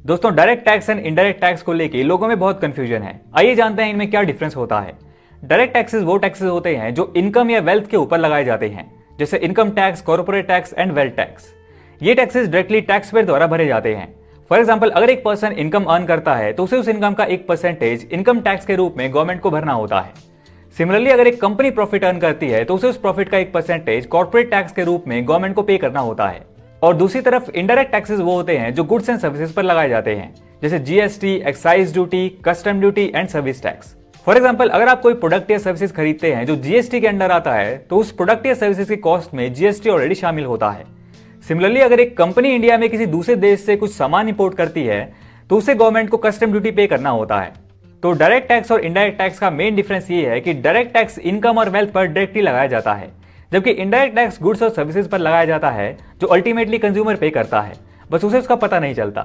दोस्तों, direct tax and indirect tax को लेके लोगों में बहुत कंफ्यूजन है। आइए जानते हैं इनमें क्या डिफरेंस होता है। डायरेक्ट टैक्सेस वो टैक्सेस होते हैं जो इनकम या वेल्थ के ऊपर लगाए जाते हैं, जैसे income tax, corporate tax and wealth tax. ये टैक्सेस डायरेक्टली टैक्स पेयर द्वारा भरे जाते हैं। फॉर एग्जाम्पल, अगर एक पर्सन इनकम अर्न करता है तो उसे उस इनकम का एक परसेंटेज इनकम टैक्स के रूप में गवर्नमेंट को भरना होता है। सिमिलरली, अगर एक कंपनी प्रॉफिट अर्न करती है तो उसे उस प्रॉफिट का एक परसेंटेज कॉर्पोरेट टैक्स के रूप में गवर्नमेंट को पे करना होता है। और दूसरी तरफ इनडायरेक्ट टैक्सेस वो होते हैं जो गुड्स एंड सर्विसेज पर लगाए जाते हैं, जैसे GST, excise duty, custom duty and service tax. For example, अगर आप कोई प्रोडक्ट या सर्विसेज खरीदते हैं जो जीएसटी के अंडर आता है तो उस प्रोडक्ट या सर्विसेज की कॉस्ट में जीएसटी ऑलरेडी शामिल होता है। सिमिलरली, अगर एक कंपनी इंडिया में किसी दूसरे देश से कुछ सामान इंपोर्ट करती है तो उसे गवर्नमेंट को कस्टम ड्यूटी पे करना होता है। तो डायरेक्ट टैक्स और इनडायरेक्ट टैक्स का मेन डिफरेंस ये है कि डायरेक्ट टैक्स इनकम और वेल्थ पर डायरेक्टली लगाया जाता है, जबकि इनडायरेक्ट टैक्स गुड्स और सर्विसेज पर लगाया जाता है जो अल्टीमेटली कंज्यूमर पे करता है, बस उसे उसका पता नहीं चलता।